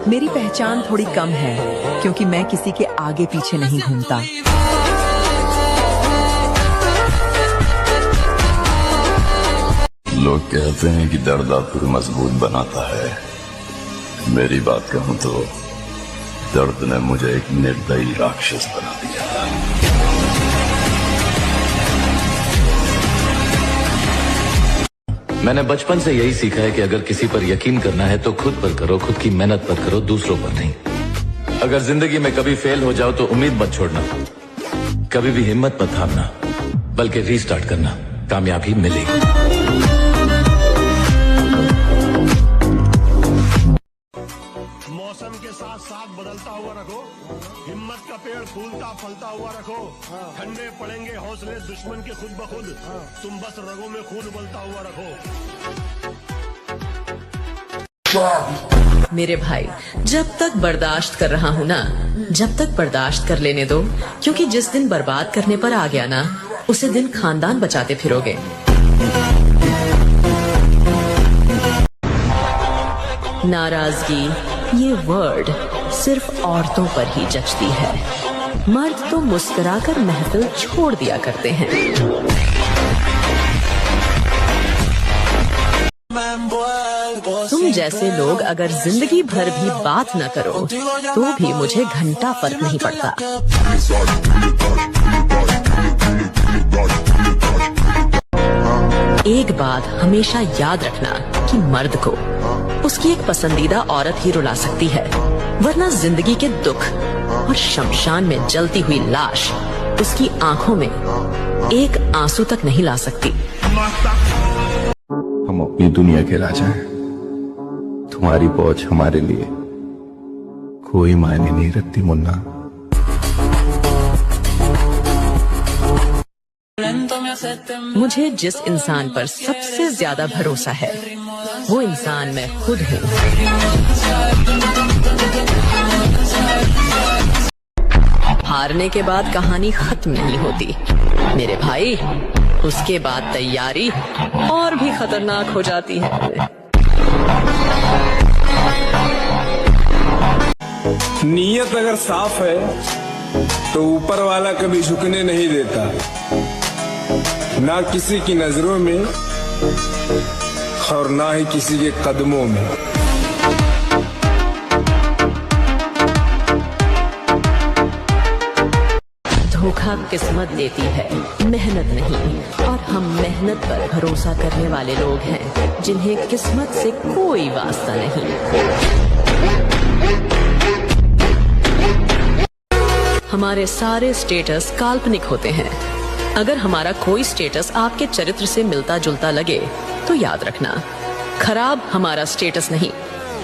मेरी पहचान थोड़ी कम है क्योंकि मैं किसी के आगे पीछे नहीं घूमता। लोग कहते हैं कि दर्द आपको मजबूत बनाता है। मेरी बात कहूं तो दर्द ने मुझे एक निर्दयी राक्षस बना दिया। मैंने बचपन से यही सीखा है कि अगर किसी पर यकीन करना है तो खुद पर करो, खुद की मेहनत पर करो, दूसरों पर नहीं। अगर जिंदगी में कभी फेल हो जाओ तो उम्मीद मत छोड़ना, कभी भी हिम्मत मत थामना, बल्कि रीस्टार्ट करना, कामयाबी मिलेगी। मौसम के साथ साथ बदलता हुआ रखो, हिम्मत का पेड़ फूलता फलता हुआ रखो। ठंडे पड़ेंगे हौसले दुश्मन के खुद ब खुद, तुम बस रगों में खून उबलता हुआ रखो। मेरे भाई, जब तक बर्दाश्त कर रहा हूँ ना, जब तक बर्दाश्त कर लेने दो, क्योंकि जिस दिन बर्बाद करने पर आ गया ना, उसे दिन खानदान बचाते फिरोगे। नाराजगी ये वर्ड सिर्फ औरतों पर ही जचती है, मर्द तो मुस्कुराकर महफिल छोड़ दिया करते हैं। तुम जैसे लोग अगर जिंदगी भर भी बात न करो तो भी मुझे घंटा फर्क नहीं पड़ता। एक बात हमेशा याद रखना कि मर्द को उसकी एक पसंदीदा औरत ही रुला सकती है, वरना जिंदगी के दुख और शमशान में जलती हुई लाश उसकी आंखों में एक आंसू तक नहीं ला सकती। हम अपनी दुनिया के राजा हैं, तुम्हारी पहुंच हमारे लिए कोई मायने नहीं रखती मुन्ना। मुझे जिस इंसान पर सबसे ज्यादा भरोसा है वो इंसान मैं खुद हूँ। हारने के बाद कहानी खत्म नहीं होती मेरे भाई, उसके बाद तैयारी और भी खतरनाक हो जाती है। नीयत अगर साफ है तो ऊपर वाला कभी झुकने नहीं देता, ना किसी की नजरों में और ना ही किसी के कदमों में। धोखा किस्मत देती है, मेहनत नहीं, और हम मेहनत पर भरोसा करने वाले लोग हैं जिन्हें किस्मत से कोई वास्ता नहीं। हमारे सारे स्टेटस काल्पनिक होते हैं। अगर हमारा कोई स्टेटस आपके चरित्र से मिलता जुलता लगे तो याद रखना, खराब हमारा स्टेटस नहीं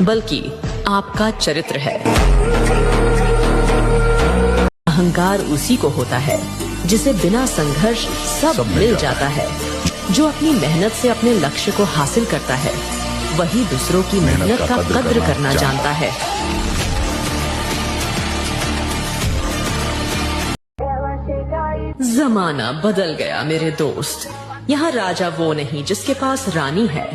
बल्कि आपका चरित्र है। अहंकार उसी को होता है जिसे बिना संघर्ष सब मिल जाता है। जो अपनी मेहनत से अपने लक्ष्य को हासिल करता है वही दूसरों की मेहनत का कद्र करना जानता है। जमाना बदल गया मेरे दोस्त। यहाँ राजा वो नहीं जिसके पास रानी है,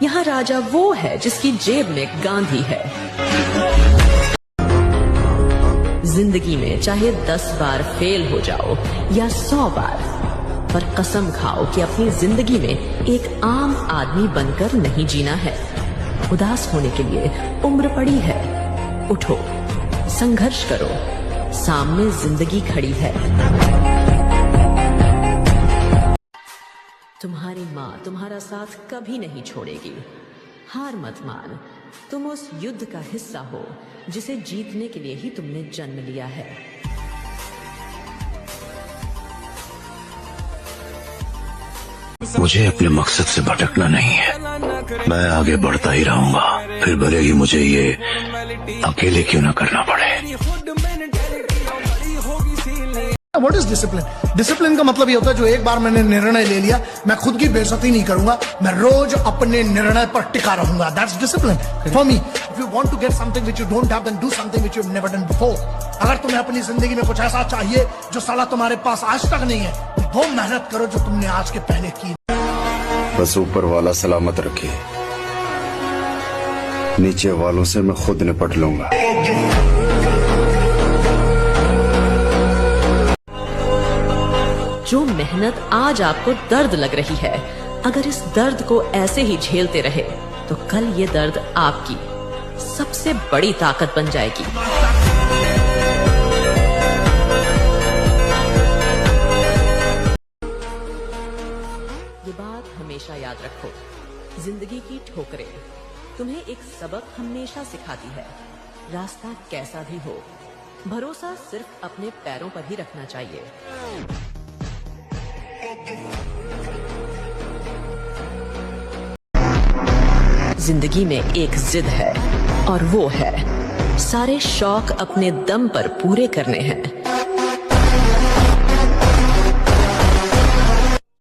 यहाँ राजा वो है जिसकी जेब में गांधी है। जिंदगी में चाहे 10 बार फेल हो जाओ या 100 बार, पर कसम खाओ कि अपनी जिंदगी में एक आम आदमी बनकर नहीं जीना है। उदास होने के लिए उम्र पड़ी है, उठो, संघर्ष करो, सामने जिंदगी खड़ी है। तुम्हारी माँ तुम्हारा साथ कभी नहीं छोड़ेगी। हार मत मान, तुम उस युद्ध का हिस्सा हो जिसे जीतने के लिए ही तुमने जन्म लिया है। मुझे अपने मकसद से भटकना नहीं है, मैं आगे बढ़ता ही रहूंगा, फिर भले ही मुझे ये अकेले क्यों ना करना पड़े। What is discipline? डिसिप्लिन का मतलब ये होता है जो एक बार मैंने निर्णय ले लिया, मैं खुद की बेइज्जती नहीं करूंगा, मैं रोज अपने निर्णय पर टिका रहूंगा। That's discipline for me. If you want to get something which you don't have, then do something which you have never done before. अगर तुम्हें अपनी जिंदगी में कुछ ऐसा चाहिए जो साला तुम्हारे पास आज तक नहीं है, तो वो मेहनत करो जो तुमने आज के पहले की। बस ऊपर वाला सलामत रखे। नीचे वालों से मैं खुद निपट लूंगा। जो मेहनत आज आपको दर्द लग रही है, अगर इस दर्द को ऐसे ही झेलते रहे तो कल ये दर्द आपकी सबसे बड़ी ताकत बन जाएगी। ये बात हमेशा याद रखो, जिंदगी की ठोकरें तुम्हें एक सबक हमेशा सिखाती है। रास्ता कैसा भी हो, भरोसा सिर्फ अपने पैरों पर ही रखना चाहिए। जिंदगी में एक जिद है और वो है सारे शौक अपने दम पर पूरे करने हैं।